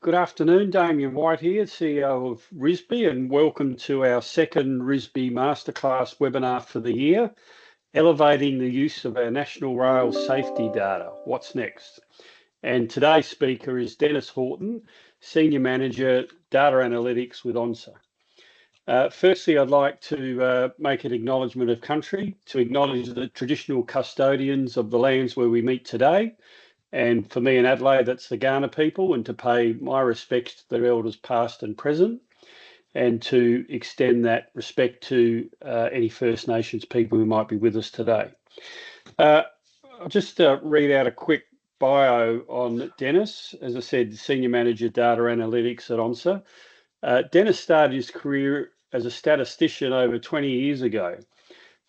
Good afternoon, Damien White here, CEO of RISSB, and welcome to our second RISSB Masterclass webinar for the year, Elevating the Use of Our National Rail Safety Data. What's next? And today's speaker is Dennis Horton, Senior Manager, Data Analytics with ONRSR. Firstly, I'd like to make an acknowledgement of country, to acknowledge the traditional custodians of the lands where we meet today. And for me in Adelaide, that's the Kaurna people, and to pay my respects to their elders past and present, and to extend that respect to any First Nations people who might be with us today. I'll just read out a quick bio on Dennis. As I said, Senior Manager Data Analytics at ONRSR. Dennis started his career as a statistician over 20 years ago,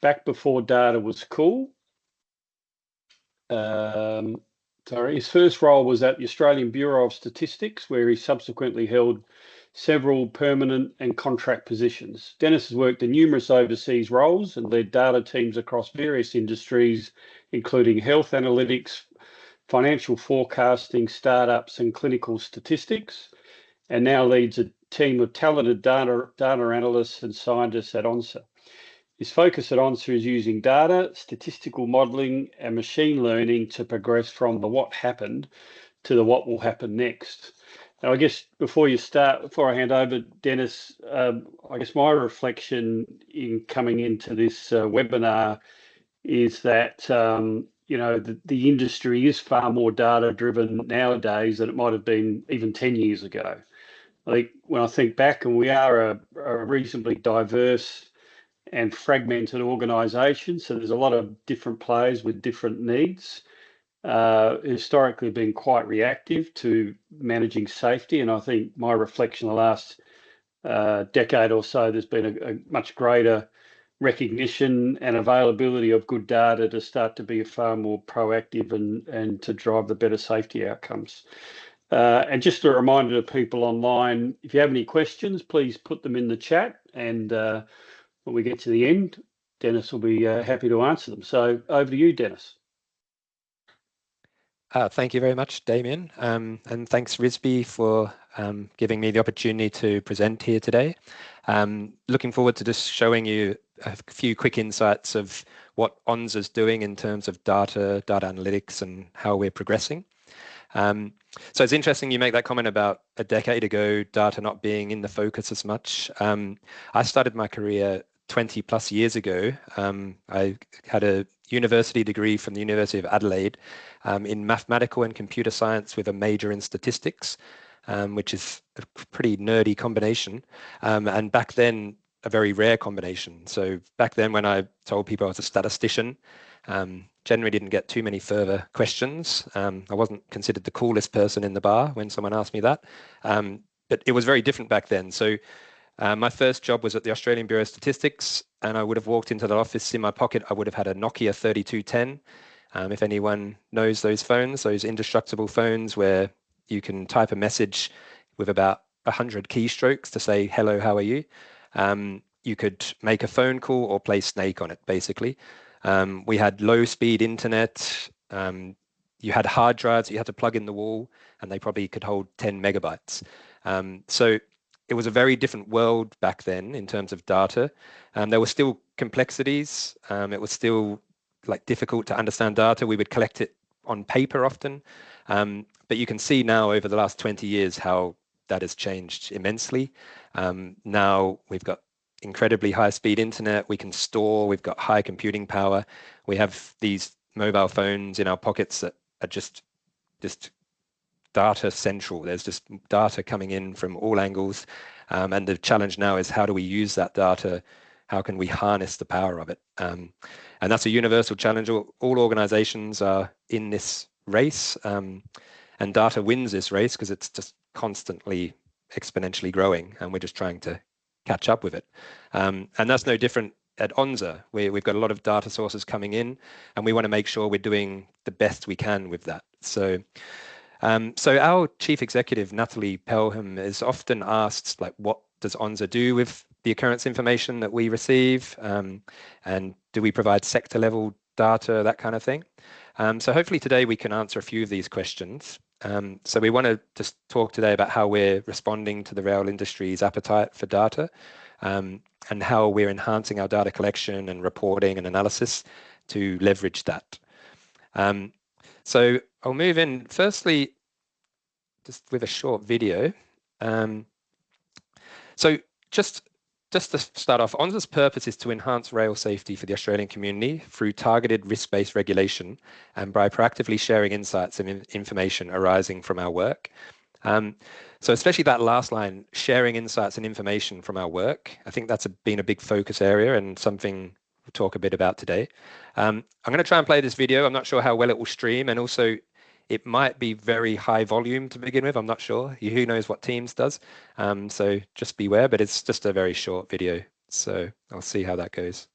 back before data was cool. His first role was at the Australian Bureau of Statistics, where he subsequently held several permanent and contract positions. Dennis has worked in numerous overseas roles and led data teams across various industries, including health analytics, financial forecasting, startups, and clinical statistics, and now leads a team of talented data analysts and scientists at ONRSR. His focus at ONRSR is using data, statistical modelling, and machine learning to progress from the what happened to the what will happen next. Now, I guess before I hand over, Dennis, I guess my reflection in coming into this webinar is that the industry is far more data driven nowadays than it might have been even 10 years ago. I think when I think back, and we are a reasonably diverse and fragmented organisation, so there's a lot of different players with different needs. Historically been quite reactive to managing safety, and I think my reflection the last decade or so, there's been a much greater recognition and availability of good data to start to be far more proactive and to drive the better safety outcomes. And just a reminder to people online, if you have any questions, please put them in the chat, and when we get to the end, Dennis will be happy to answer them. So over to you, Dennis. Thank you very much, Damien, and thanks RISSB for giving me the opportunity to present here today. Looking forward to just showing you a few quick insights of what ONRSR is doing in terms of data analytics and how we're progressing. So it's interesting you make that comment about a decade ago, data not being in the focus as much. I started my career 20 plus years ago. I had a university degree from the University of Adelaide in mathematical and computer science with a major in statistics, which is a pretty nerdy combination. And back then, a very rare combination. So back then when I told people I was a statistician, generally didn't get too many further questions. I wasn't considered the coolest person in the bar when someone asked me that. But it was very different back then. So my first job was at the Australian Bureau of Statistics, and I would have walked into the office. In my pocket, I would have had a Nokia 3210. If anyone knows those phones, those indestructible phones where you can type a message with about 100 keystrokes to say, hello, how are you? You could make a phone call or play Snake on it, basically. We had low-speed internet. You had hard drives you had to plug in the wall, and they probably could hold 10 megabytes. So it was a very different world back then in terms of data. There were still complexities. It was still difficult to understand data. We would collect it on paper often. But you can see now over the last 20 years how that has changed immensely. Now we've got incredibly high-speed internet. We can store. We've got high computing power. We have these mobile phones in our pockets that are just data central. There's just data coming in from all angles. And the challenge now is how do we use that data? How can we harness the power of it? And that's a universal challenge. All organizations are in this race, and data wins this race because it's just constantly exponentially growing, and we're just trying to catch up with it. And that's no different at ONRSR. We've got a lot of data sources coming in, and we want to make sure we're doing the best we can with that. So our chief executive, Natalie Pelham, is often asked, what does ONRSR do with the occurrence information that we receive? And do we provide sector level data, that kind of thing? So hopefully today we can answer a few of these questions. So we want to just talk today about how we're responding to the rail industry's appetite for data, and how we're enhancing our data collection and reporting and analysis to leverage that. So I'll move in firstly just with a short video. So just to start off, ONRSR's purpose is to enhance rail safety for the Australian community through targeted risk-based regulation and by proactively sharing insights and information arising from our work. So especially that last line, sharing insights and information from our work, I think that's been a big focus area and something we'll talk a bit about today. I'm going to try and play this video. I'm not sure how well it will stream, and also it might be very high volume to begin with. I'm not sure. Who knows what Teams does? So just beware, but it's just a very short video. So I'll see how that goes.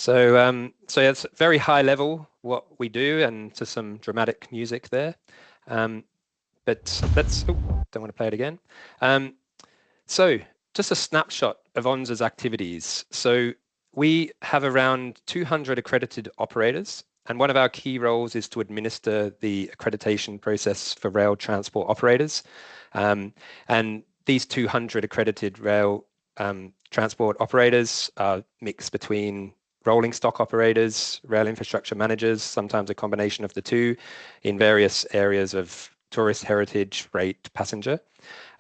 So it's very high level what we do, and to some dramatic music there. But let's, don't want to play it again. So just a snapshot of ONRSR's activities. So we have around 200 accredited operators, and one of our key roles is to administer the accreditation process for rail transport operators. And these 200 accredited rail transport operators are mixed between rolling stock operators, rail infrastructure managers, sometimes a combination of the two, in various areas of tourist, heritage, freight, passenger.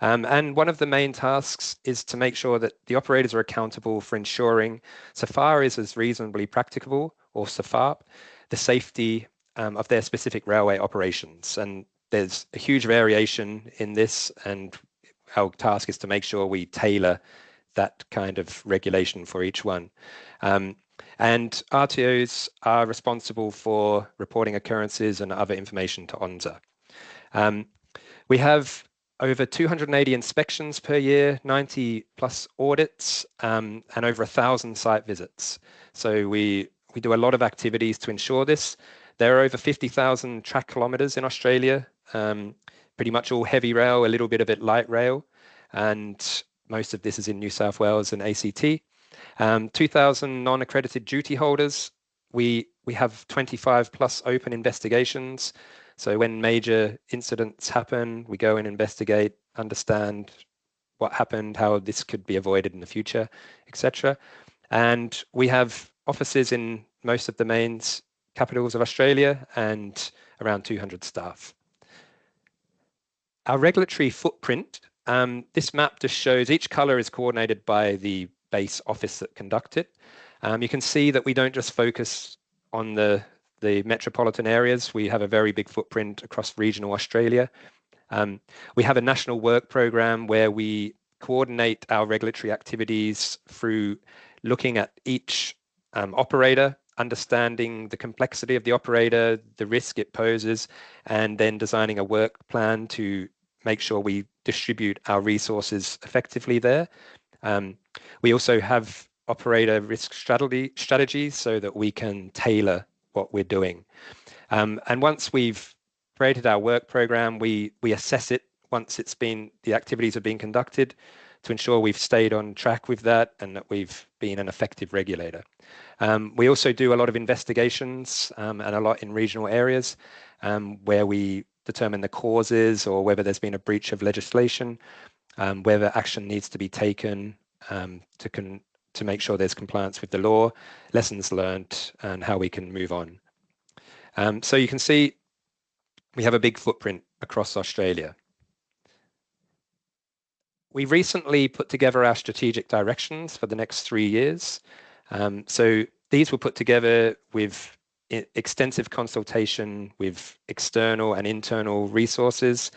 And one of the main tasks is to make sure that the operators are accountable for ensuring, so far as reasonably practicable, or SFARP, the safety of their specific railway operations. And there's a huge variation in this, and our task is to make sure we tailor that kind of regulation for each one. And RTOs are responsible for reporting occurrences and other information to ONRSR. We have over 280 inspections per year, 90 plus audits, and over 1,000 site visits. So we do a lot of activities to ensure this. There are over 50,000 track kilometres in Australia, pretty much all heavy rail, a little bit of it light rail, and most of this is in New South Wales and ACT. 2,000 non-accredited duty holders. We have 25 plus open investigations. So when major incidents happen, we go and investigate, understand what happened, how this could be avoided in the future, etc. And we have offices in most of the main capitals of Australia and around 200 staff. Our regulatory footprint, this map just shows each color is coordinated by the base office that conduct it. You can see that we don't just focus on the metropolitan areas. We have a very big footprint across regional Australia. We have a national work program where we coordinate our regulatory activities through looking at each operator, understanding the complexity of the operator, the risk it poses, and then designing a work plan to make sure we distribute our resources effectively there. We also have operator risk strategies so that we can tailor what we're doing. And once we've created our work program, we assess it once the activities have been conducted to ensure we've stayed on track with that and that we've been an effective regulator. We also do a lot of investigations and a lot in regional areas where we determine the causes or whether there's been a breach of legislation, whether action needs to be taken to make sure there's compliance with the law, lessons learned, and how we can move on. So you can see we have a big footprint across Australia. we recently put together our strategic directions for the next 3 years. So these were put together with extensive consultation with external and internal resources.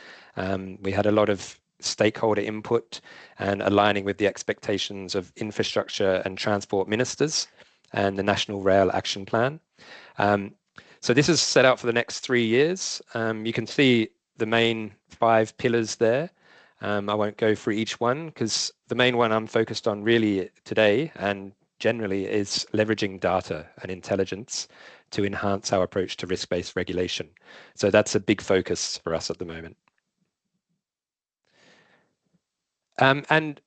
We had a lot of stakeholder input and aligning with the expectations of infrastructure and transport ministers and the National Rail Action Plan. So this is set out for the next 3 years. You can see the main 5 pillars there. I won't go through each one because the main one I'm focused on really today and generally is leveraging data and intelligence to enhance our approach to risk-based regulation. So that's a big focus for us at the moment. And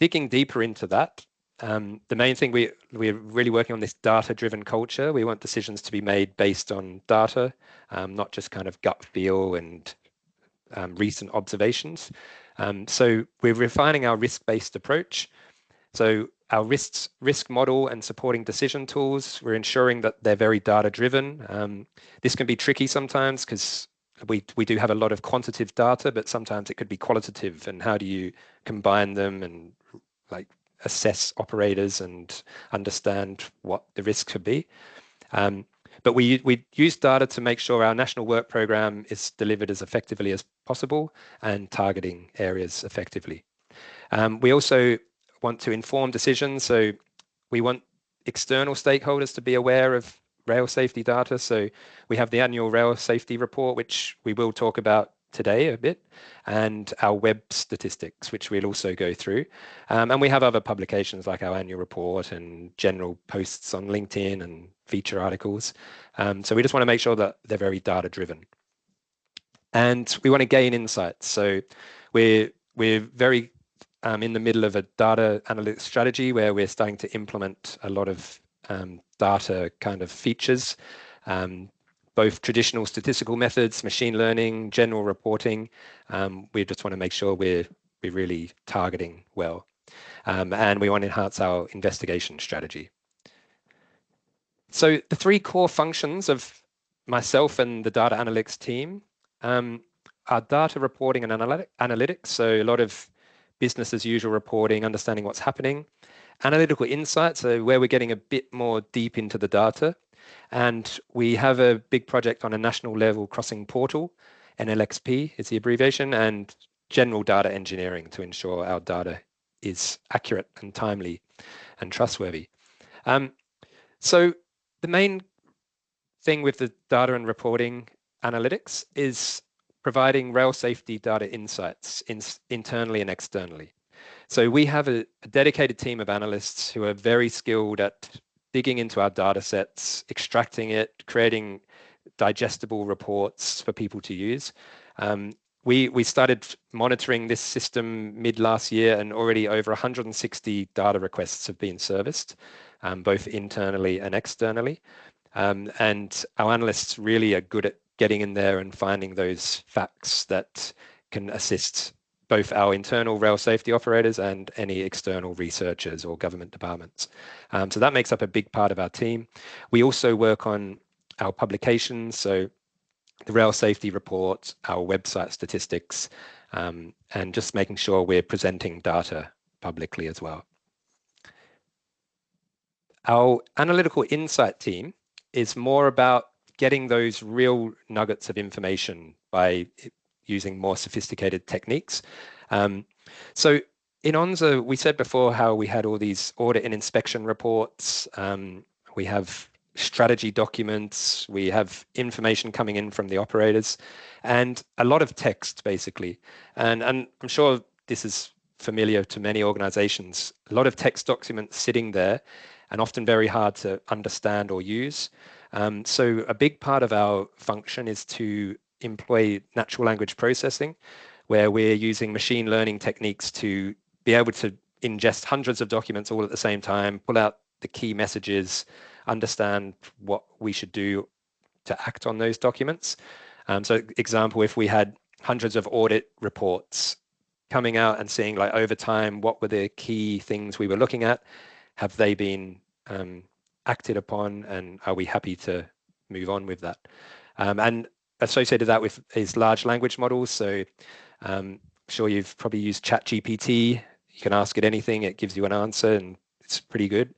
digging deeper into that, the main thing we're really working on this data-driven culture. We want decisions to be made based on data, not just kind of gut feel and recent observations. So we're refining our risk-based approach. So our risk model and supporting decision tools, we're ensuring that they're very data-driven. This can be tricky sometimes because we do have a lot of quantitative data, but sometimes it could be qualitative. And how do you combine them and like assess operators and understand what the risk could be? But we use data to make sure our national work program is delivered as effectively as possible and targeting areas effectively. We also want to inform decisions. So we want external stakeholders to be aware of rail safety data. So we have the annual rail safety report, which we will talk about today a bit, and our web statistics, which we'll also go through. And we have other publications like our annual report and general posts on LinkedIn and feature articles. So we just want to make sure that they're very data driven. And we want to gain insights. So we're very in the middle of a data analytics strategy where we're starting to implement a lot of data kind of features, both traditional statistical methods, machine learning, general reporting. We just want to make sure we're really targeting well. And we want to enhance our investigation strategy. So the 3 core functions of myself and the data analytics team are data reporting and analytics. So a lot of business as usual reporting, understanding what's happening, analytical insights, so where we're getting a bit more deep into the data. And we have a big project on a national level crossing portal, NLXP is the abbreviation, and general data engineering to ensure our data is accurate and timely and trustworthy. So the main thing with the data and reporting analytics is providing rail safety data insights internally and externally. So we have a dedicated team of analysts who are very skilled at digging into our data sets, extracting it, creating digestible reports for people to use. We started monitoring this system mid last year, and already over 160 data requests have been serviced, both internally and externally. And our analysts really are good at getting in there and finding those facts that can assist both our internal rail safety operators and any external researchers or government departments. So that makes up a big part of our team. We also work on our publications, so the rail safety report, our website statistics, and just making sure we're presenting data publicly as well. Our analytical insight team is more about getting those real nuggets of information by using more sophisticated techniques. So in ONRSR, we said before how we had all these audit and inspection reports. We have strategy documents. We have information coming in from the operators and a lot of text, basically. And I'm sure this is familiar to many organizations. A lot of text documents sitting there and often very hard to understand or use. So a big part of our function is to employ natural language processing, where we're using machine learning techniques to be able to ingest hundreds of documents all at the same time, pull out the key messages, understand what we should do to act on those documents. So example, if we had hundreds of audit reports coming out and seeing like over time, what were the key things we were looking at? Have they been acted upon, and are we happy to move on with that? And associated that with is large language models. So sure you've probably used ChatGPT. You can ask it anything, it gives you an answer, and it's pretty good.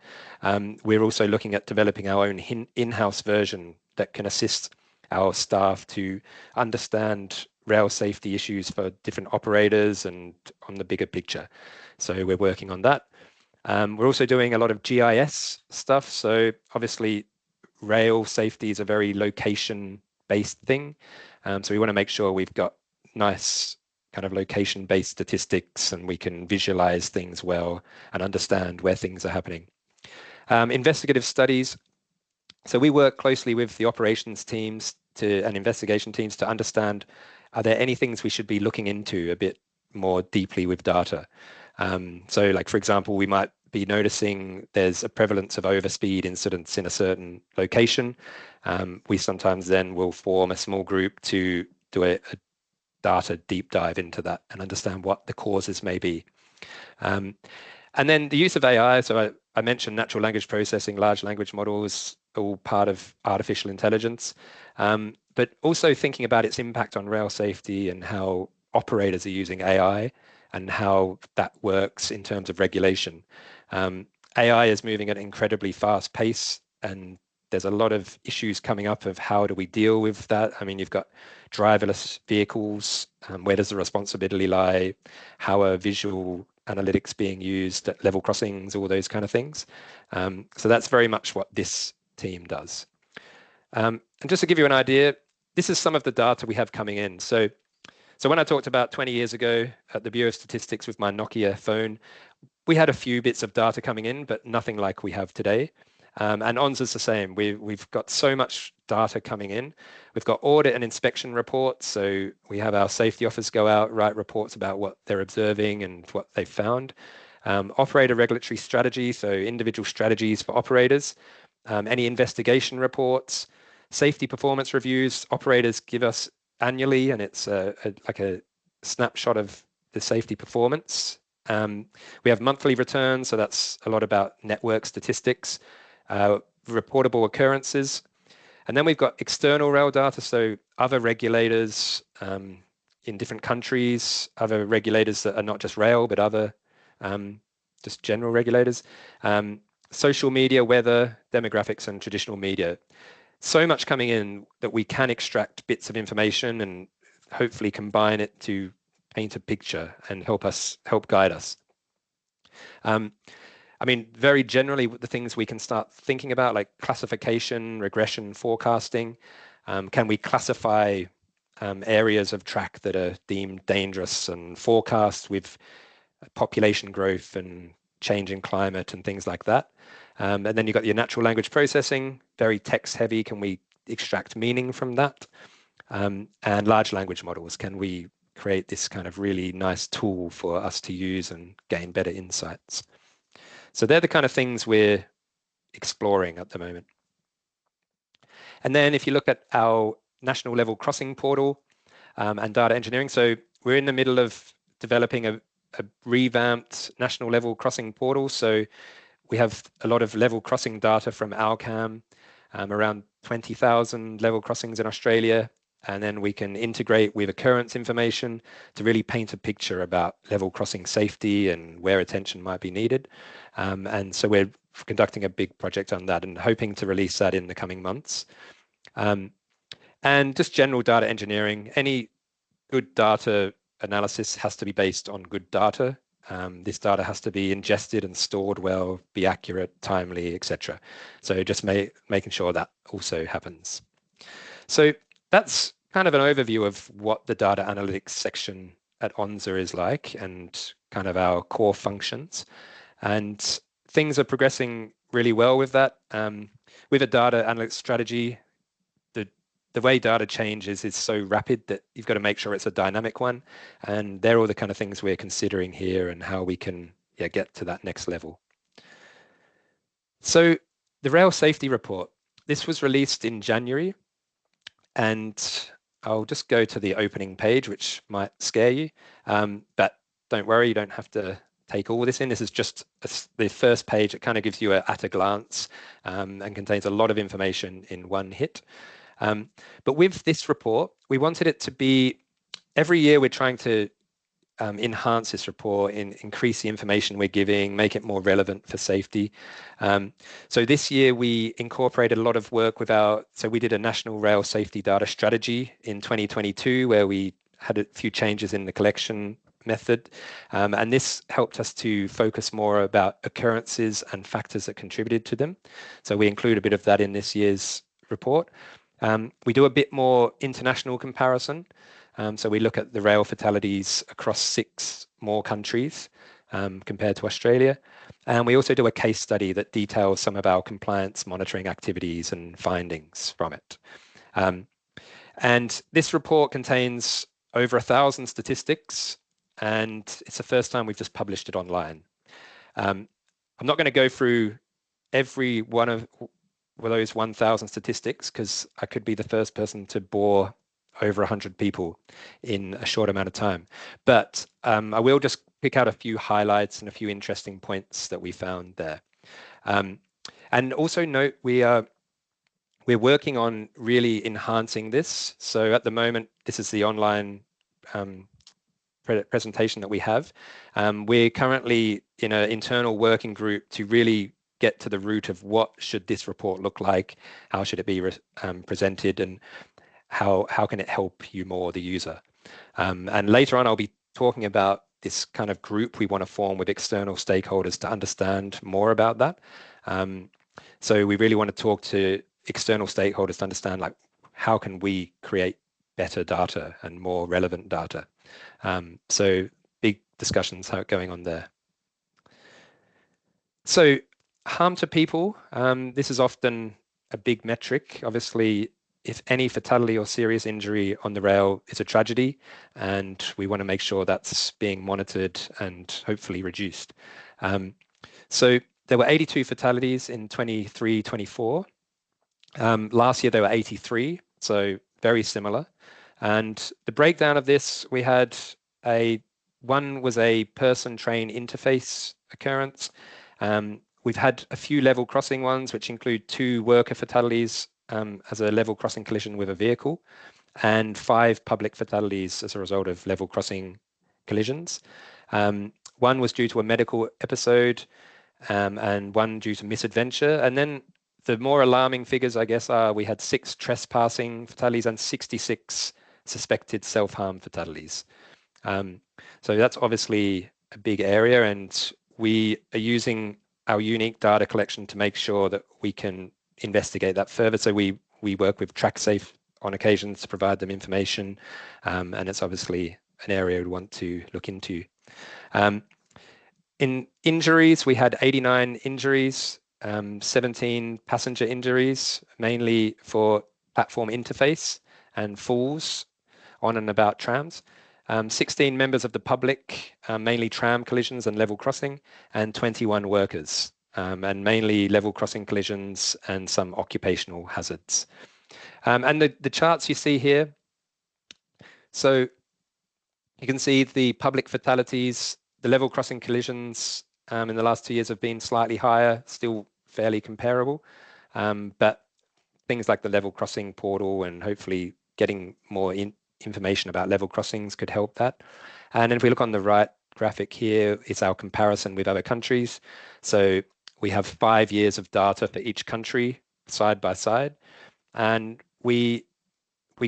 We're also looking at developing our own in-house version that can assist our staff to understand rail safety issues for different operators and on the bigger picture. So we're working on that. We're also doing a lot of GIS stuff. So obviously rail safety is a very location-based thing. So we want to make sure we've got nice kind of location-based statistics and we can visualize things well and understand where things are happening. Investigative studies. So we work closely with the operations teams and investigation teams to understand, are there any things we should be looking into a bit more deeply with data? So like, for example, we might be noticing there's a prevalence of overspeed incidents in a certain location. We sometimes then will form a small group to do a data deep dive into that and understand what the causes may be. And then the use of AI, so I mentioned natural language processing, large language models, all part of artificial intelligence, but also thinking about its impact on rail safety and how operators are using AI and how that works in terms of regulation. AI is moving at an incredibly fast pace, and there's a lot of issues coming up of how do we deal with that. I mean, you've got driverless vehicles, where does the responsibility lie? How are visual analytics being used at level crossings, all those kind of things. So that's very much what this team does. And just to give you an idea, this is some of the data we have coming in. So when I talked about 20 years ago at the Bureau of Statistics with my Nokia phone, we had a few bits of data coming in, but nothing like we have today. And ONRSR is the same. We've got so much data coming in. We've got audit and inspection reports. So we have our safety officers go out, write reports about what they're observing and what they've found. Operator regulatory strategy, so individual strategies for operators. Any investigation reports, safety performance reviews, operators give us annually, and it's like a snapshot of the safety performance. We have monthly returns, so that's a lot about network statistics, reportable occurrences. And then we've got external rail data, so other regulators in different countries, other regulators that are not just rail, but other just general regulators, social media, weather, demographics, and traditional media. So much coming in that we can extract bits of information and hopefully combine it to paint a picture and help guide us. I mean, very generally, the things we can start thinking about, like classification, regression, forecasting. Can we classify areas of track that are deemed dangerous and forecast with population growth and change in climate and things like that? And then you've got your natural language processing, very text heavy. Can we extract meaning from that? And large language models. Can we create this kind of really nice tool for us to use and gain better insights? So they're the kind of things we're exploring at the moment. And then if you look at our national level crossing portal and data engineering, so we're in the middle of developing a revamped national level crossing portal. So we have a lot of level crossing data from OurCam, around 20,000 level crossings in Australia. And then we can integrate with occurrence information to really paint a picture about level crossing safety and where attention might be needed. And so we're conducting a big project on that and hoping to release that in the coming months. And just general data engineering, any good data analysis has to be based on good data. This data has to be ingested and stored well, be accurate, timely, etc. So just making sure that also happens. So that's kind of an overview of what the data analytics section at ONRSR is like and kind of our core functions. And things are progressing really well with that. With a data analytics strategy, the way data changes is so rapid that you've got to make sure it's a dynamic one. And they're all the kind of things we're considering here and how we can get to that next level. So the Rail Safety Report, this was released in January. And I'll just go to the opening page, which might scare you. But don't worry, you don't have to take all this in. This is just the first page. It kind of gives you at a glance and contains a lot of information in one hit. But with this report, we wanted it to be, every year we're trying to enhance this report, increase the information we're giving, make it more relevant for safety. So this year we incorporated a lot of work with so we did a national rail safety data strategy in 2022 where we had a few changes in the collection method, and this helped us to focus more about occurrences and factors that contributed to them. So we include a bit of that in this year's report. We do a bit more international comparison. So we look at the rail fatalities across 6 more countries compared to Australia. And we also do a case study that details some of our compliance monitoring activities and findings from it. And this report contains over 1,000 statistics, and it's the first time we've just published it online. I'm not going to go through every one of those 1,000 statistics because I could be the first person to bore over 100 people in a short amount of time. But I will just pick out a few highlights and a few interesting points that we found there. And also note we're working on really enhancing this. So at the moment, this is the online presentation that we have. We're currently in an internal working group to really get to the root of what should this report look like, how should it be presented, and how can it help you more, the user. And later on, I'll be talking about this kind of group we want to form with external stakeholders to understand more about that. So we really want to talk to external stakeholders to understand, like, how can we create better data and more relevant data. So big discussions going on there. So harm to people, this is often a big metric. Obviously, if any fatality or serious injury on the rail is a tragedy, and we want to make sure that's being monitored and hopefully reduced. So there were 82 fatalities in 23-24. Last year there were 83, so very similar. And the breakdown of this, we had one was a person-train interface occurrence. We've had a few level crossing ones, which include 2 worker fatalities as a level crossing collision with a vehicle, and 5 public fatalities as a result of level crossing collisions. One was due to a medical episode, and one due to misadventure. And then the more alarming figures, I guess, are we had 6 trespassing fatalities and 66 suspected self-harm fatalities. So that's obviously a big area, and we are using our unique data collection to make sure that we can investigate that further. So we work with TrackSafe on occasions to provide them information, and it's obviously an area we want to look into. In injuries, we had 89 injuries, 17 passenger injuries, mainly for platform interface and falls on and about trams. 16 members of the public, mainly tram collisions and level crossing, and 21 workers, and mainly level crossing collisions and some occupational hazards. And the charts you see here, so you can see the public fatalities, the level crossing collisions in the last 2 years have been slightly higher, still fairly comparable, but things like the level crossing portal and hopefully getting more information about level crossings could help that. And if we look on the right graphic here, it's our comparison with other countries. So we have 5 years of data for each country side by side, and we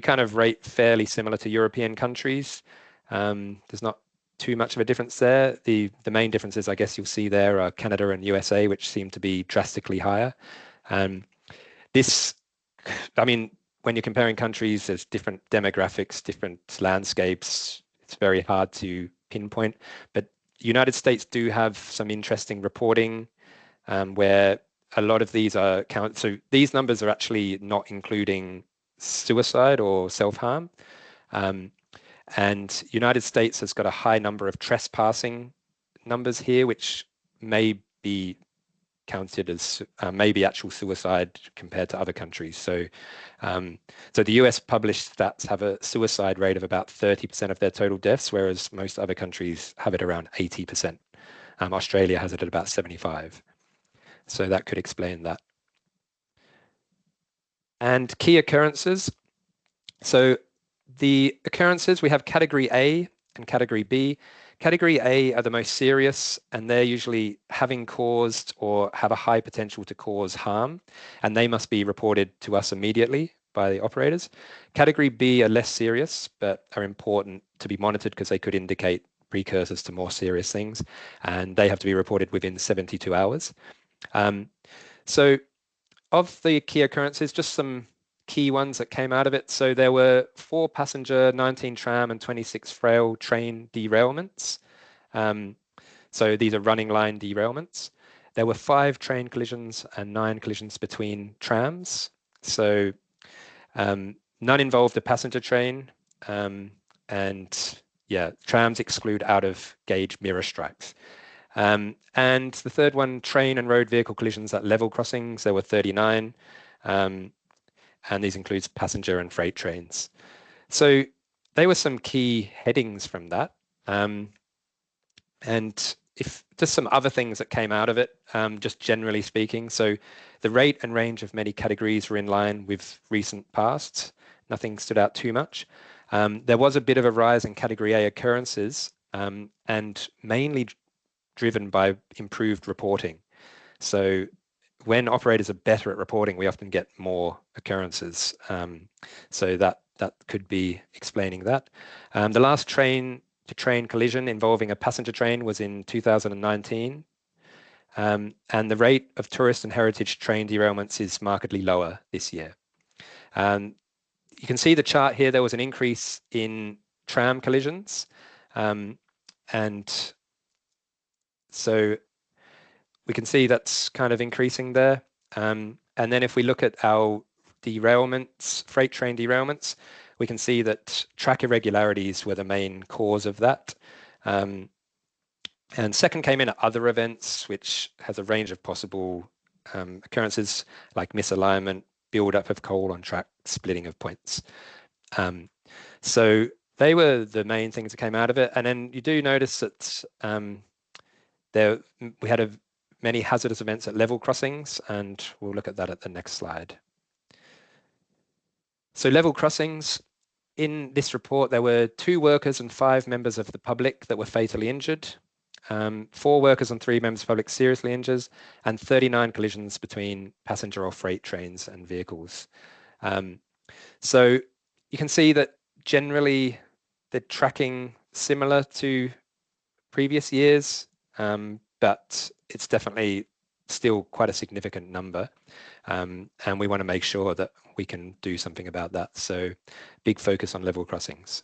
kind of rate fairly similar to European countries. There's not too much of a difference there. The main differences, I guess you'll see there, are Canada and USA, which seem to be drastically higher. When you're comparing countries, there's different demographics, different landscapes. It's very hard to pinpoint, but United States do have some interesting reporting where a lot of these are counted. So these numbers are actually not including suicide or self-harm. And United States has got a high number of trespassing numbers here, which may be counted as maybe actual suicide compared to other countries. So the US published stats have a suicide rate of about 30% of their total deaths, whereas most other countries have it around 80%. Australia has it at about 75%. So that could explain that. And key occurrences. So the occurrences, we have category A, and category B. Category A are the most serious, and they're usually having caused or have a high potential to cause harm, and they must be reported to us immediately by the operators. Category B are less serious, but are important to be monitored because they could indicate precursors to more serious things, and they have to be reported within 72 hours. So of the key occurrences, just some key ones that came out of it. So there were 4 passenger, 19 tram and 26 rail train derailments. So these are running line derailments. There were 5 train collisions and 9 collisions between trams. So none involved a passenger train, and yeah, trams exclude out of gauge mirror strikes. And the third one, train and road vehicle collisions at level crossings, there were 39. And these includes passenger and freight trains. So they were some key headings from that. And if just some other things that came out of it, just generally speaking. So the rate and range of many categories were in line with recent past. Nothing stood out too much. There was a bit of a rise in category A occurrences, and mainly driven by improved reporting. So when operators are better at reporting, we often get more occurrences. So that could be explaining that. The last train-to-train collision involving a passenger train was in 2019. And the rate of tourist and heritage train derailments is markedly lower this year. You can see the chart here, there was an increase in tram collisions. And so we can see that's kind of increasing there. And then if we look at our derailments, freight train derailments, we can see that track irregularities were the main cause of that. And second came in at other events, which has a range of possible occurrences like misalignment, build-up of coal on track, splitting of points. So they were the main things that came out of it. And then you do notice that we had many hazardous events at level crossings, and we'll look at that at the next slide. So level crossings, in this report, there were 2 workers and 5 members of the public that were fatally injured, 4 workers and 3 members of the public seriously injured, and 39 collisions between passenger or freight trains and vehicles. So you can see that generally they're tracking similar to previous years, but it's definitely still quite a significant number. And we want to make sure that we can do something about that. So big focus on level crossings.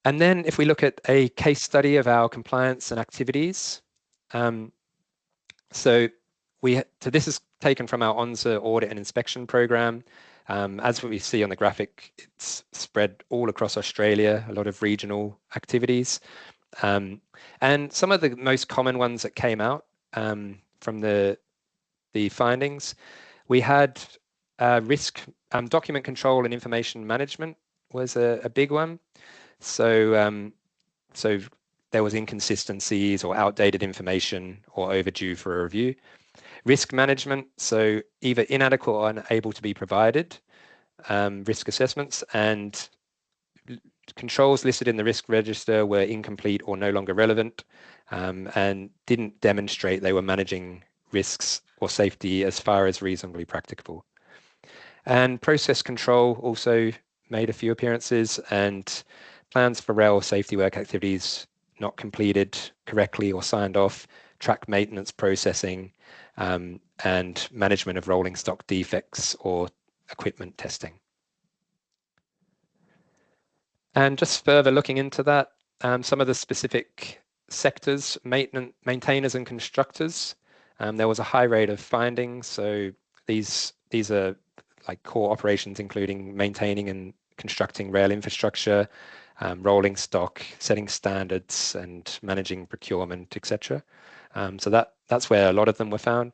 And then if we look at a case study of our compliance and activities, so this is taken from our ONRSR audit and inspection program. As we see on the graphic, it's spread all across Australia, a lot of regional activities. And some of the most common ones that came out from the findings, we had risk document control and information management was a big one. So there was inconsistencies or outdated information or overdue for a review. Risk management, so either inadequate or unable to be provided risk assessments, and controls listed in the risk register were incomplete or no longer relevant, and didn't demonstrate they were managing risks or safety as far as reasonably practicable. And process control also made a few appearances, and plans for rail safety work activities not completed correctly or signed off, track maintenance processing, and management of rolling stock defects or equipment testing. And just further looking into that, some of the specific sectors, maintainers and constructors, there was a high rate of findings. So these are like core operations, including maintaining and constructing rail infrastructure, rolling stock, setting standards, and managing procurement, etc. So that's where a lot of them were found.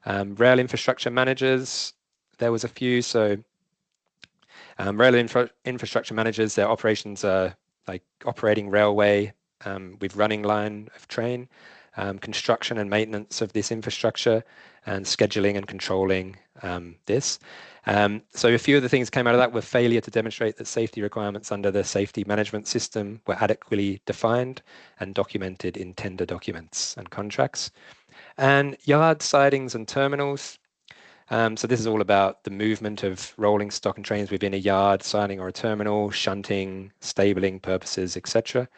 Rail infrastructure managers, there was a few. So rail infrastructure managers, their operations are like operating railway with running line of train, construction and maintenance of this infrastructure, and scheduling and controlling this. So a few of the things came out of that were failure to demonstrate that safety requirements under the safety management system were adequately defined and documented in tender documents and contracts. And yard sidings and terminals. So this is all about the movement of rolling stock and trains within a yard, siding or a terminal, shunting, stabling purposes, etc.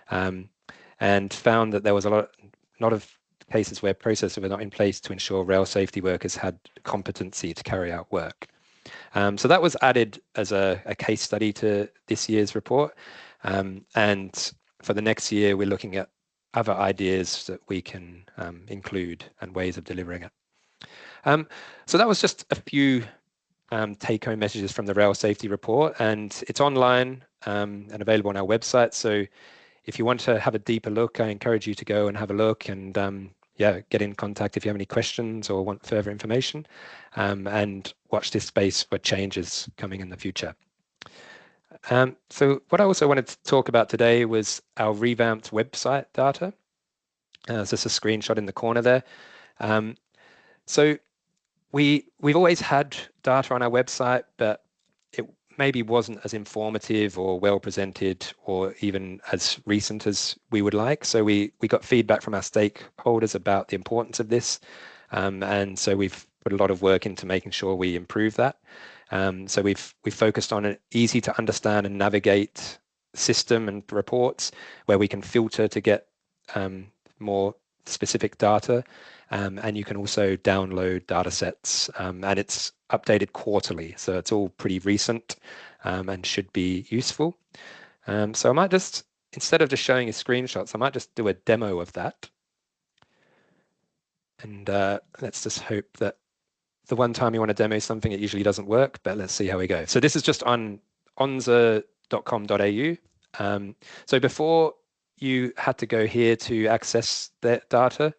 And found that there was a lot of cases where processes were not in place to ensure rail safety workers had competency to carry out work. So that was added as a case study to this year's report. And for the next year, we're looking at other ideas that we can include and ways of delivering it. So that was just a few take-home messages from the Rail Safety Report, and it's online and available on our website. So if you want to have a deeper look, I encourage you to go and have a look and yeah, get in contact if you have any questions or want further information, and watch this space for changes coming in the future. So what I also wanted to talk about today was our revamped website data. So it's a screenshot in the corner there. So we've always had data on our website, but it maybe wasn't as informative or well presented or even as recent as we would like. So we got feedback from our stakeholders about the importance of this. And so we've put a lot of work into making sure we improve that. So we've focused on an easy to understand and navigate system and reports where we can filter to get more specific data. And you can also download data sets, and it's updated quarterly. So it's all pretty recent and should be useful. So I might just, instead of just showing you screenshots, I might just do a demo of that. And let's just hope that the one time you want to demo something, it usually doesn't work, but let's see how we go. So this is just on onsr.com.au. So before you had to go here to access that data,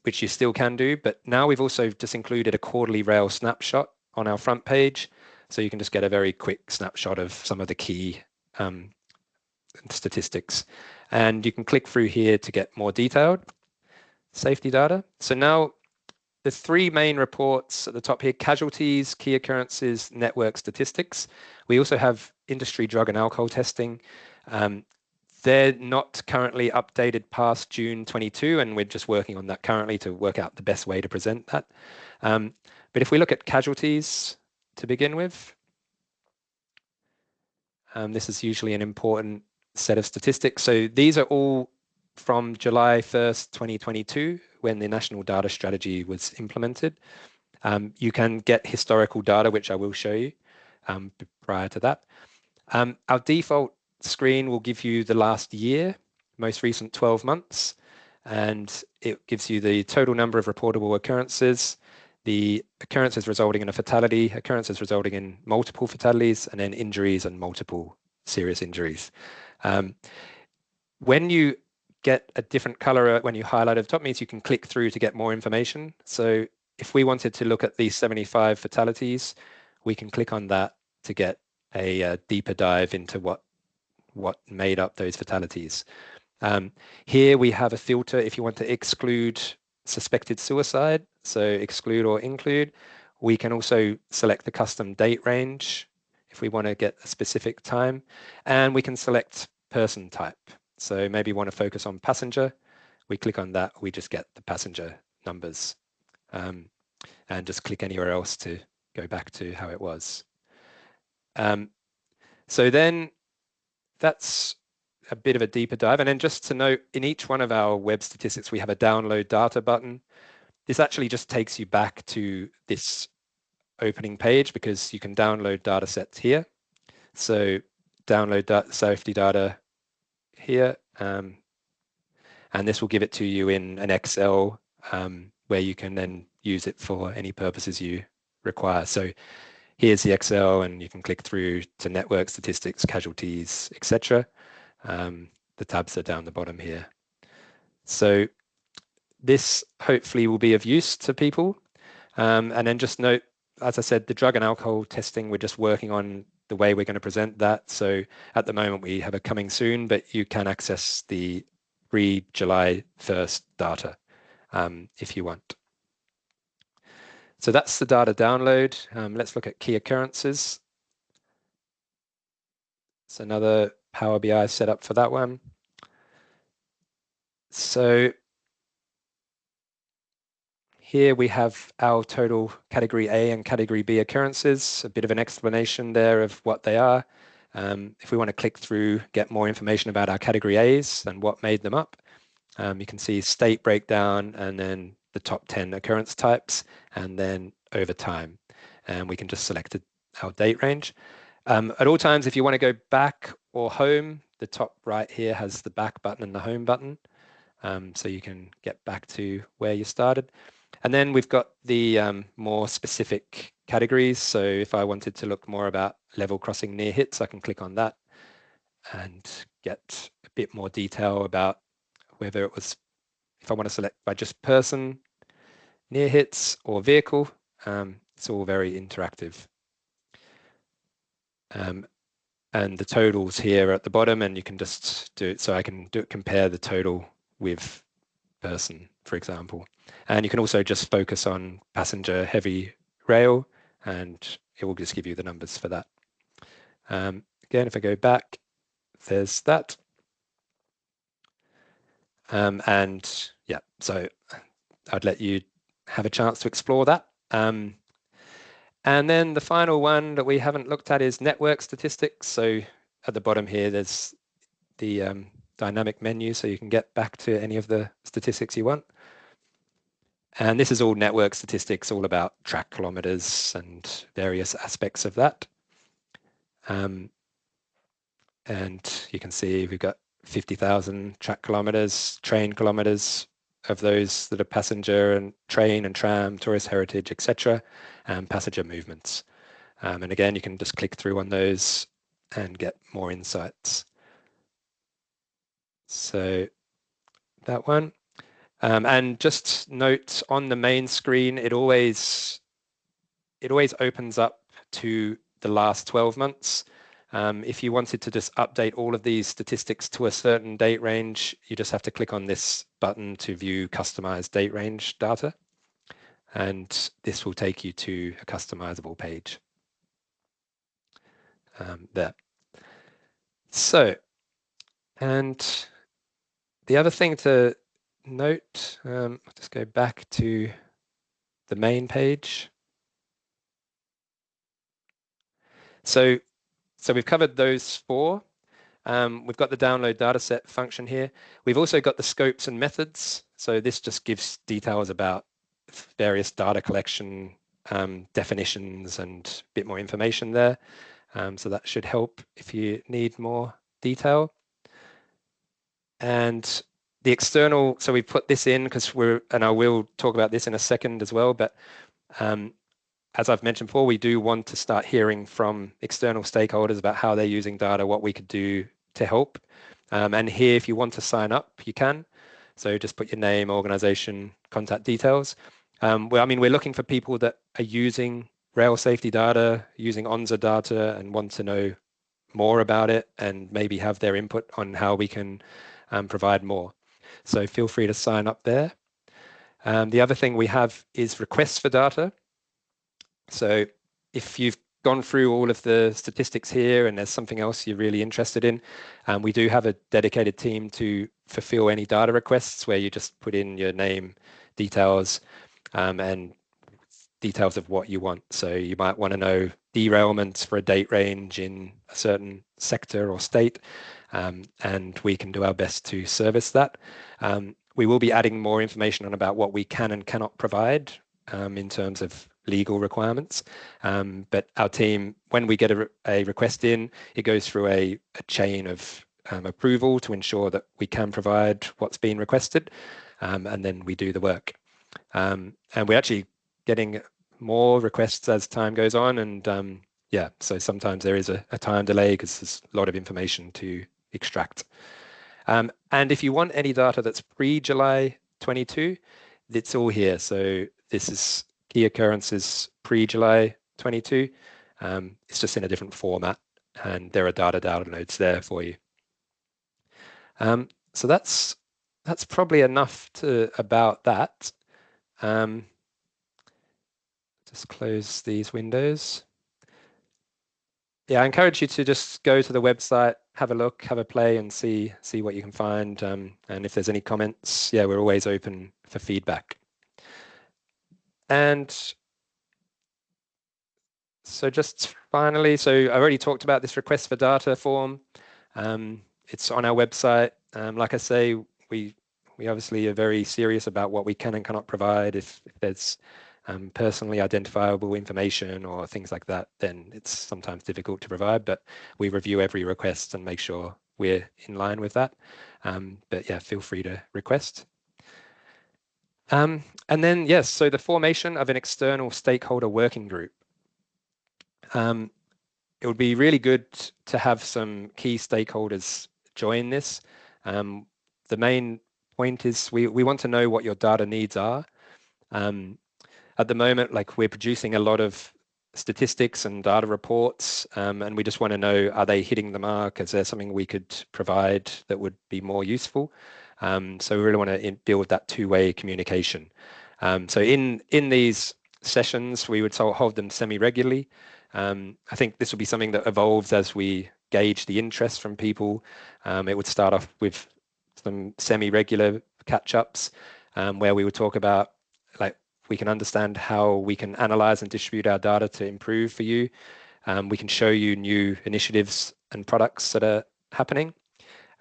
which you still can do, but now we've also just included a quarterly rail snapshot on our front page. So you can just get a very quick snapshot of some of the key statistics. And you can click through here to get more detailed safety data. So now the three main reports at the top here: casualties, key occurrences, network statistics. We also have industry drug and alcohol testing. They're not currently updated past June 22, and we're just working on that currently to work out the best way to present that. But if we look at casualties to begin with, this is usually an important set of statistics. So these are all from July 1st, 2022, when the National Data Strategy was implemented. You can get historical data, which I will show you prior to that. Our default screen will give you the last year, most recent 12 months, and it gives you the total number of reportable occurrences, the occurrences resulting in a fatality, occurrences resulting in multiple fatalities, and then injuries and multiple serious injuries. When you get a different color when you highlight at the top, means you can click through to get more information. So if we wanted to look at these 75 fatalities, we can click on that to get a deeper dive into what made up those fatalities. Here we have a filter if you want to exclude suspected suicide, so exclude or include. We can also select the custom date range if we want to get a specific time, and we can select person type. So maybe you want to focus on passenger. We click on that, we just get the passenger numbers, and just click anywhere else to go back to how it was. So then that's a bit of a deeper dive. And then just to note, in each one of our web statistics, we have a download data button. This actually just takes you back to this opening page because you can download data sets here. So download safety data here, and this will give it to you in an Excel where you can then use it for any purposes you require. So here's the Excel, and you can click through to network statistics, casualties, etc. The tabs are down the bottom here. So this hopefully will be of use to people. And then just note, as I said, the drug and alcohol testing, we're just working on the way we're going to present that. So at the moment we have a coming soon, but you can access the pre-July 1st data if you want. So that's the data download. Let's look at key occurrences. It's another Power BI setup for that one. So here we have our total category A and category B occurrences, a bit of an explanation there of what they are. If we want to click through, get more information about our category A's and what made them up, you can see state breakdown and then the top 10 occurrence types and then over time. And we can just select our date range. At all times, if you want to go back or home, the top right here has the back button and the home button. So you can get back to where you started. And then we've got the more specific categories. So if I wanted to look more about level crossing near hits, I can click on that and get a bit more detail about whether it was, if I want to select by just person, near hits or vehicle. It's all very interactive. And the totals here at the bottom, and you can just do it. So I can compare the total with person, for example. And you can also just focus on passenger heavy rail, and it will just give you the numbers for that. Again, if I go back, there's that. And yeah, so I'd let you have a chance to explore that. And then the final one that we haven't looked at is network statistics. So at the bottom here, there's the dynamic menu, so you can get back to any of the statistics you want. And this is all network statistics, all about track kilometers and various aspects of that. And you can see we've got 50,000 track kilometers, train kilometers of those that are passenger and train and tram, tourist heritage, etc., and passenger movements. And again, you can just click through on those and get more insights. So that one. And just note on the main screen, it always opens up to the last 12 months. If you wanted to just update all of these statistics to a certain date range, you just have to click on this button to view customized date range data. And this will take you to a customizable page there. So, and the other thing to note, I'll just go back to the main page. So we've covered those four. We've got the download dataset function here. We've also got the scopes and methods. So this just gives details about various data collection definitions and a bit more information there. So that should help if you need more detail. And the external, so we put this in because and I will talk about this in a second as well, but as I've mentioned before, we do want to start hearing from external stakeholders about how they're using data, what we could do to help. And here, if you want to sign up, you can. So just put your name, organization, contact details. Well, I mean, we're looking for people that are using rail safety data, using ONRSR data, and want to know more about it and maybe have their input on how we can provide more. So feel free to sign up there. The other thing we have is requests for data. So if you've gone through all of the statistics here and there's something else you're really interested in, we do have a dedicated team to fulfill any data requests where you just put in your name, details, and details of what you want. So you might want to know derailments for a date range in a certain sector or state, and we can do our best to service that. We will be adding more information on about what we can and cannot provide in terms of legal requirements. But our team, when we get a request in, it goes through a chain of approval to ensure that we can provide what's been requested, and then we do the work. And we're actually getting more requests as time goes on, and yeah, so sometimes there is a time delay because there's a lot of information to extract. And if you want any data that's pre-July 22, it's all here. So this is key occurrences pre-July 22. It's just in a different format, and there are data downloads there for you. So that's that's probably enough about that. Just close these windows. Yeah, I encourage you to just go to the website, have a look, have a play, and see what you can find. And if there's any comments, yeah, we're always open for feedback. And so just finally, so I already talked about this request for data form. It's on our website. Like I say, we obviously are very serious about what we can and cannot provide. If there's personally identifiable information or things like that, then it's sometimes difficult to provide, but we review every request and make sure we're in line with that. But yeah, feel free to request. And then, yes, so the formation of an external stakeholder working group. It would be really good to have some key stakeholders join this. The main point is we want to know what your data needs are. At the moment, like, we're producing a lot of statistics and data reports, and we just want to know, are they hitting the mark? Is there something we could provide that would be more useful? So we really want to build that two-way communication. So in these sessions, we would hold them semi-regularly. I think this will be something that evolves as we gauge the interest from people. It would start off with some semi-regular catch-ups where we would talk about, like, we can understand how we can analyze and distribute our data to improve for you. We can show you new initiatives and products that are happening.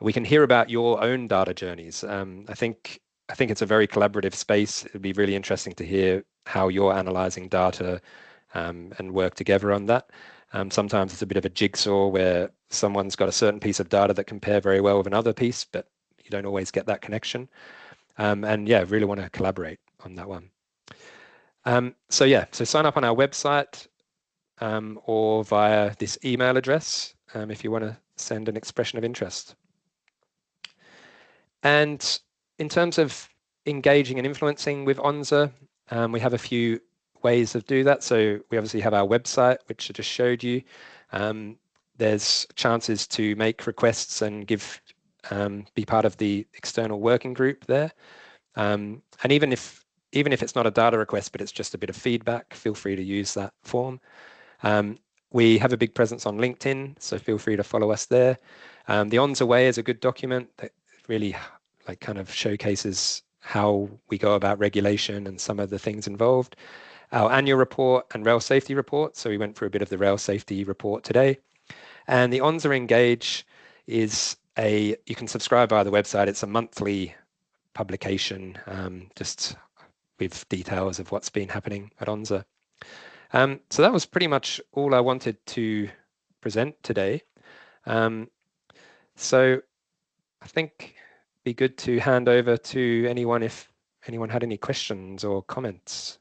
We can hear about your own data journeys. I think it's a very collaborative space. It'd be really interesting to hear how you're analyzing data and work together on that. Sometimes it's a bit of a jigsaw where someone's got a certain piece of data that compare very well with another piece, but you don't always get that connection. And yeah, really want to collaborate on that one. So yeah, so sign up on our website or via this email address if you want to send an expression of interest. And in terms of engaging and influencing with ONRSR, we have a few ways of doing that. So we obviously have our website, which I just showed you. There's chances to make requests and be part of the external working group there. And even if it's not a data request, but it's just a bit of feedback, feel free to use that form. We have a big presence on LinkedIn, so feel free to follow us there. The ONRSR Way is a good document that really kind of showcases how we go about regulation and some of the things involved. Our annual report and rail safety report. So we went through a bit of the rail safety report today. And the ONRSR Engage is you can subscribe via the website. It's a monthly publication, just with details of what's been happening at ONRSR. So that was pretty much all I wanted to present today. So I think it'd be good to hand over to anyone if anyone had any questions or comments.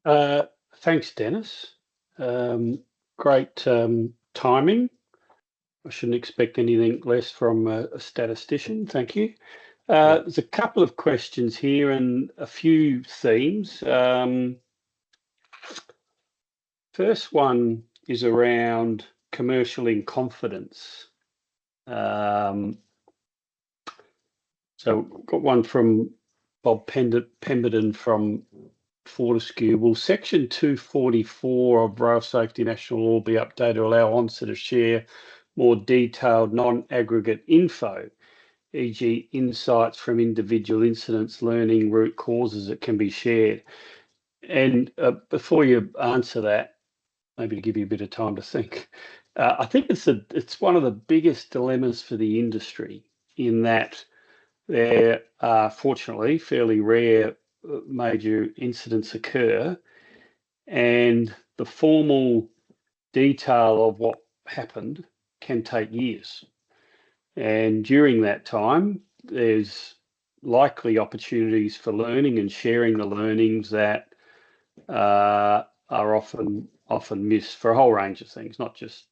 Thanks, Dennis. Great timing. I shouldn't expect anything less from a statistician. Thank you. There's a couple of questions here and a few themes. First one is around commercial in confidence. So got one from Bob Pemberton from Fortescue. Will Section 244 of Rail Safety National Law be updated to allow ONRSR to share more detailed non-aggregate info, e.g. insights from individual incidents, learning, root causes that can be shared? And before you answer that, maybe to give you a bit of time to think, I think it's one of the biggest dilemmas for the industry, in that there are fortunately fairly rare major incidents occur, and the formal detail of what happened can take years. And during that time, there's likely opportunities for learning and sharing the learnings that are often missed for a whole range of things, not just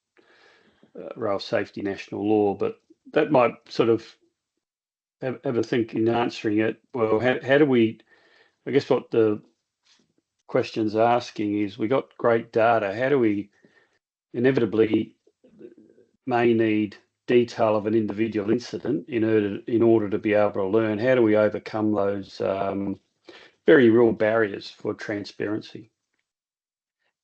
rail safety national law, but that might sort of have a think in answering it. Well, how do we, I guess what the question's asking is, we got great data, how do we inevitably may need detail of an individual incident in order to be able to learn? How do we overcome those very real barriers for transparency?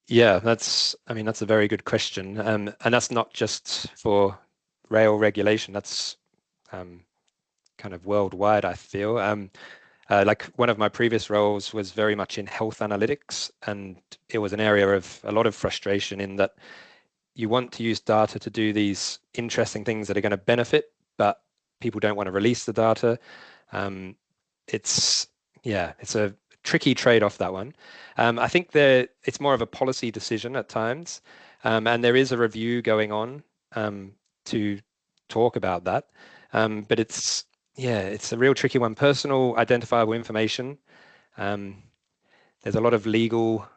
Yeah, that's a very good question. And that's not just for rail regulation, that's kind of worldwide, I feel. Like one of my previous roles was very much in health analytics, and it was an area of a lot of frustration in that you want to use data to do these interesting things that are going to benefit, but people don't want to release the data. It's a tricky trade-off, that one. I think it's more of a policy decision at times, and there is a review going on to talk about that. But it's a real tricky one. Personal identifiable information. There's a lot of legal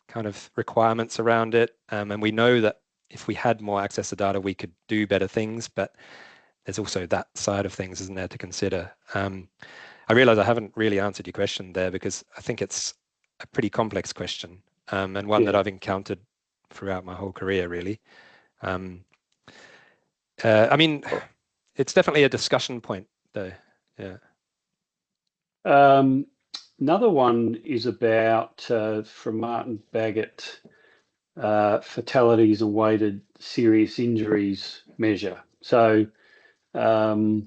kind of requirements around it, and we know that if we had more access to data, we could do better things. But there's also that side of things, isn't there, to consider. I realize I haven't really answered your question there because I think it's a pretty complex question, and one that I've encountered throughout my whole career, really. I mean, it's definitely a discussion point, though. Yeah. Another one is about, from Martin Baggett, fatalities and weighted serious injuries measure. So I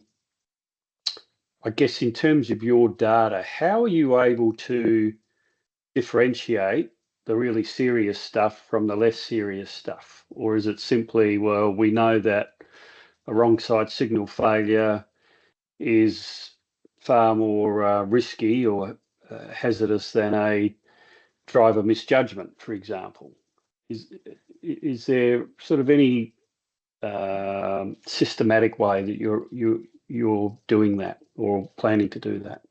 guess in terms of your data, how are you able to differentiate the really serious stuff from the less serious stuff? Or is it simply, well, we know that a wrong side signal failure is far more risky or hazardous than a driver misjudgment, for example? Is there sort of any systematic way that you're doing that or planning to do that?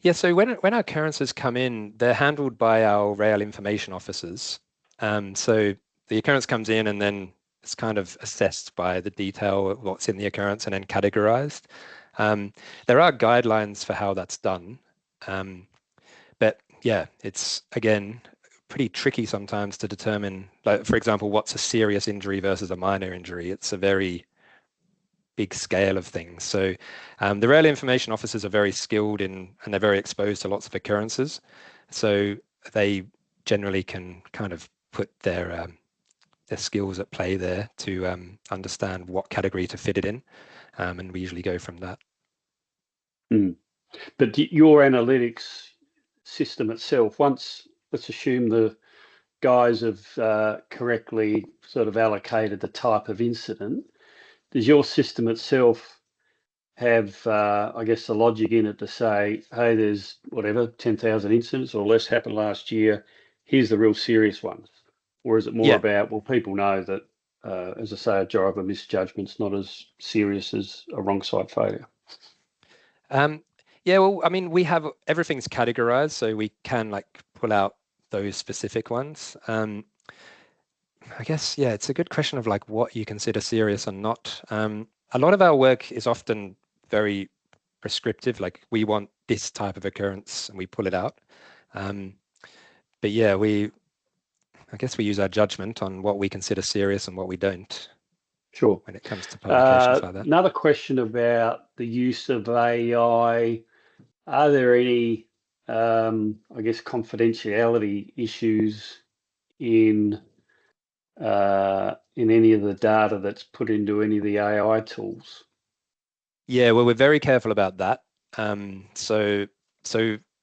Yeah, so when our occurrences come in, they're handled by our rail information officers. So the occurrence comes in and then it's kind of assessed by the detail of what's in the occurrence and then categorized. There are guidelines for how that's done. But yeah, it's, again, pretty tricky sometimes to determine, like, for example, what's a serious injury versus a minor injury. It's a very big scale of things. So the rail information officers are very skilled in, and they're very exposed to lots of occurrences. So they generally can kind of put their skills at play there to understand what category to fit it in. And we usually go from that. But your analytics system itself, once, let's assume the guys have correctly sort of allocated the type of incident, does your system itself have, I guess, the logic in it to say, hey, there's whatever, 10,000 incidents or less happened last year, here's the real serious ones? Or is it more about, well, people know that, as I say, a driver misjudgment's not as serious as a wrong side failure? Yeah, well, I mean, we have, everything's categorized, so we can like pull out those specific ones. I guess, yeah, it's a good question of like what you consider serious or not. A lot of our work is often very prescriptive, like we want this type of occurrence and we pull it out. But yeah, I guess we use our judgment on what we consider serious and what we don't. Sure. When it comes to publications like that. Another question about the use of AI. Are there any, I guess, confidentiality issues in any of the data that's put into any of the AI tools? Yeah, well, we're very careful about that. So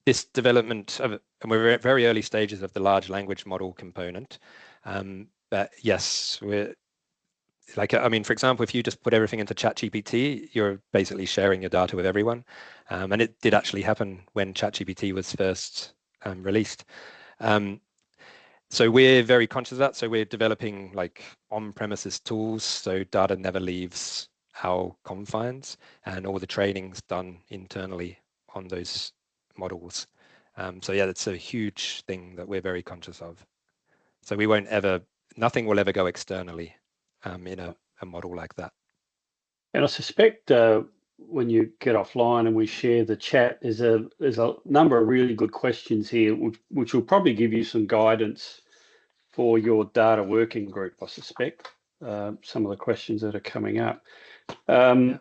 this development of, and we're at very early stages of the large language model component. But yes, we're like, I mean, for example, if you just put everything into ChatGPT, you're basically sharing your data with everyone. And it did actually happen when ChatGPT was first released. So we're very conscious of that. So we're developing like on-premises tools, so data never leaves our confines, and all the training's done internally on those models. So yeah, that's a huge thing that we're very conscious of. So we won't ever, nothing will ever go externally in a model like that. And I suspect when you get offline and we share the chat, there's a number of really good questions here, which will probably give you some guidance for your data working group, I suspect. some of the questions that are coming up. One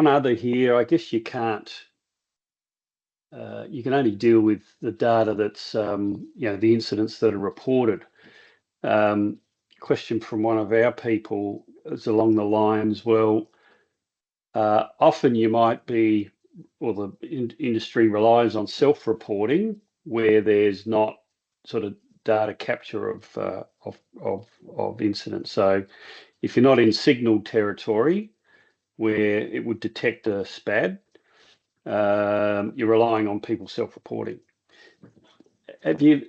other here, I guess you can't. You can only deal with the data that's, the incidents that are reported. Question from one of our people is along the lines, well, often you might be, or the industry relies on self-reporting where there's not sort of data capture of incidents. So if you're not in signal territory where it would detect a SPAD, you're relying on people self-reporting. Have you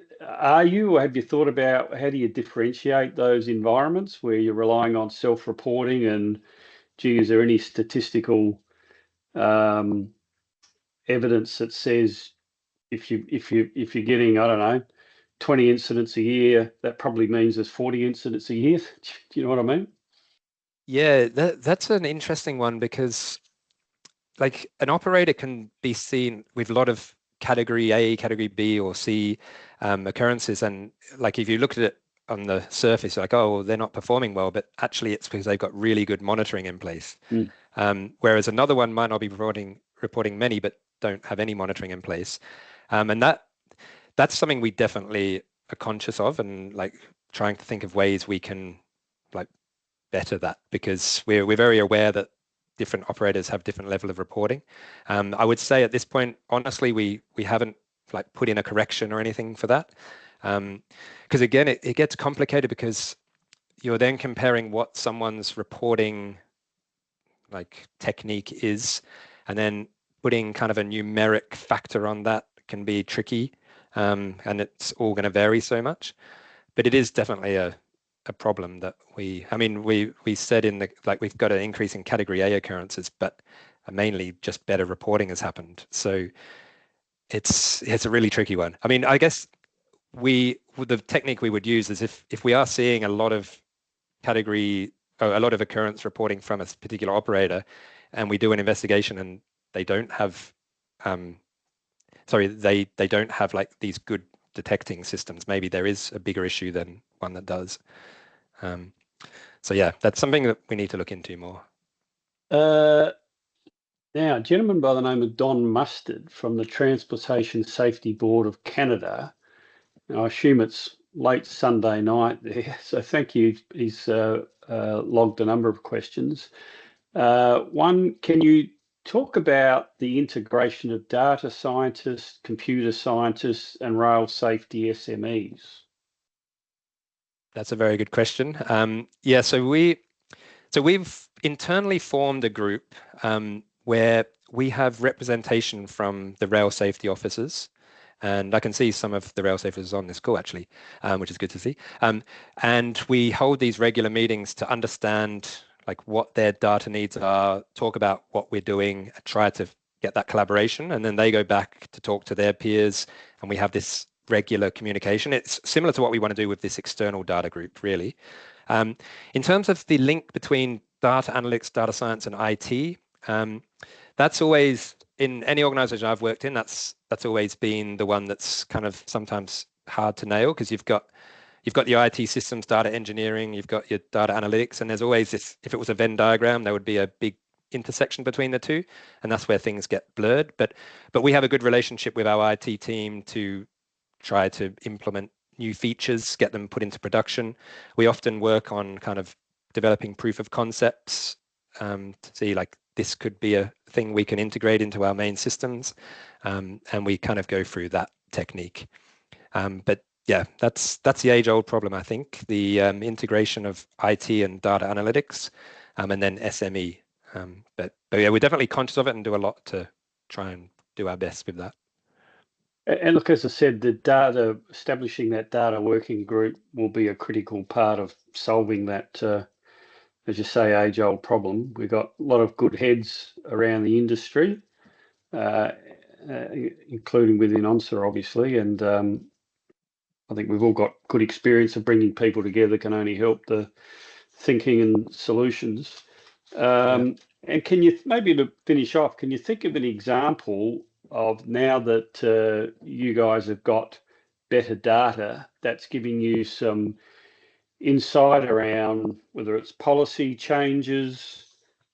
thought about how do you differentiate those environments where you're relying on self-reporting, and gee, is there any statistical evidence that says if you're getting, I don't know, 20 incidents a year, that probably means there's 40 incidents a year? Do you know what I mean? Yeah, that's an interesting one, because like an operator can be seen with a lot of category A, category B or C occurrences, and like if you look at it on the surface, like, oh, well, they're not performing well, but actually it's because they've got really good monitoring in place. Whereas another one might not be reporting many, but don't have any monitoring in place. And that's something we definitely are conscious of, and like trying to think of ways we can like better that, because we're very aware that different operators have different level of reporting. I would say at this point, honestly, we haven't like put in a correction or anything for that. Because again, it gets complicated because you're then comparing what someone's reporting like technique is, and then putting kind of a numeric factor on that can be tricky. And it's all going to vary so much, but it is definitely a problem that we said in the, like, we've got an increase in category A occurrences, but mainly just better reporting has happened. So it's a really tricky one. I mean, I guess the technique we would use is if we are seeing a lot of occurrence reporting from a particular operator, and we do an investigation and they don't have they don't have like these good detecting systems, maybe there is a bigger issue than one that does. So yeah, that's something that we need to look into more. Now, a gentleman by the name of Don Mustard from the Transportation Safety Board of Canada, and I assume it's late Sunday night there, so thank you. He's logged a number of questions. One, can you talk about the integration of data scientists, computer scientists, and rail safety SMEs? That's a very good question. Yeah, so we've internally formed a group where we have representation from the rail safety officers, and I can see some of the rail safety officers on this call actually, which is good to see. And we hold these regular meetings to understand like what their data needs are, talk about what we're doing, try to get that collaboration, and then they go back to talk to their peers, and we have this regular communication. It's similar to what we want to do with this external data group, really. In terms of the link between data analytics, data science, and IT, that's always, in any organization I've worked in, that's always been the one that's kind of sometimes hard to nail, because you've got the IT systems, data engineering, you've got your data analytics, and there's always this, if it was a Venn diagram, there would be a big intersection between the two, and that's where things get blurred. But we have a good relationship with our IT team to try to implement new features, get them put into production. We often work on kind of developing proof of concepts to see like this could be a thing we can integrate into our main systems, and we kind of go through that technique. But yeah, that's the age-old problem, I think, the integration of IT and data analytics, and then SME. But yeah, we're definitely conscious of it and do a lot to try and do our best with that. And look, as I said, establishing that data working group will be a critical part of solving that, as you say, age-old problem. We've got a lot of good heads around the industry, including within ONRSR, obviously, and I think we've all got good experience of bringing people together, can only help the thinking and solutions. And can you, maybe to finish off, can you think of an example of, now that you guys have got better data, that's giving you some insight around whether it's policy changes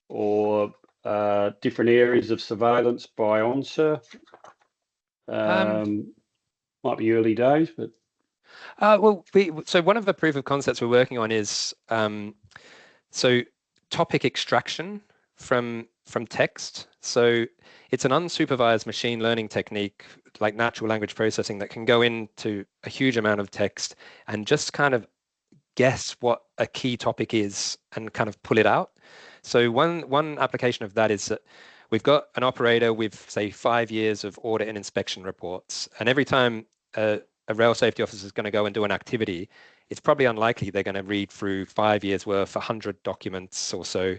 or different areas of surveillance by ONRSR? Might be early days, but so one of the proof of concepts we're working on is so topic extraction from text. So it's an unsupervised machine learning technique like natural language processing that can go into a huge amount of text and just kind of guess what a key topic is and kind of pull it out. So one application of that is that we've got an operator with, say, 5 years of audit and inspection reports, and every time a rail safety officer is going to go and do an activity, it's probably unlikely they're going to read through 5 years worth, 100 documents or so,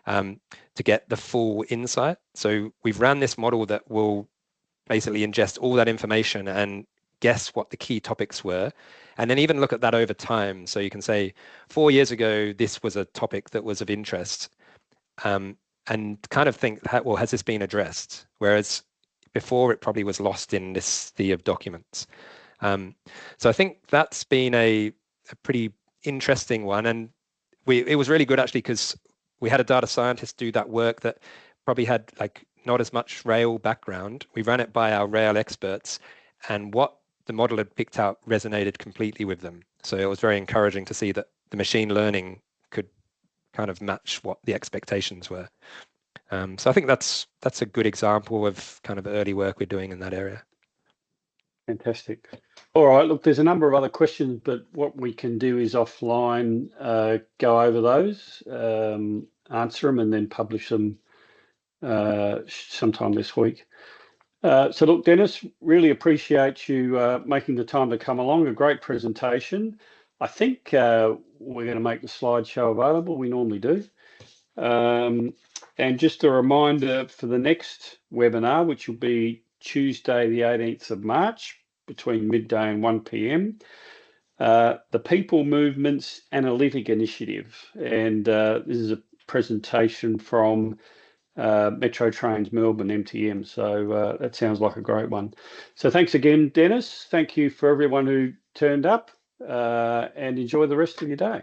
to get the full insight. So we've ran this model that will basically ingest all that information and guess what the key topics were, and then even look at that over time. So you can say 4 years ago, this was a topic that was of interest, and kind of think, well, has this been addressed? Whereas before, it probably was lost in this sea of documents. So I think that's been a pretty interesting one. And it was really good, actually, because we had a data scientist do that work that probably had like not as much rail background. We ran it by our rail experts, and what the model had picked out resonated completely with them. So it was very encouraging to see that the machine learning could kind of match what the expectations were. So I think that's a good example of kind of early work we're doing in that area. Fantastic. All right, look, there's a number of other questions, but what we can do is offline go over those, answer them, and then publish them sometime this week. So look, Dennis, really appreciate you making the time to come along. A great presentation. I think we're going to make the slideshow available. We normally do. And just a reminder for the next webinar, which will be Tuesday, the 18th of March, between midday and 1 p.m, the People Movements Analytic Initiative. And this is a presentation from Metro Trains Melbourne, MTM. So that sounds like a great one. So thanks again, Dennis. Thank you for everyone who turned up, and enjoy the rest of your day.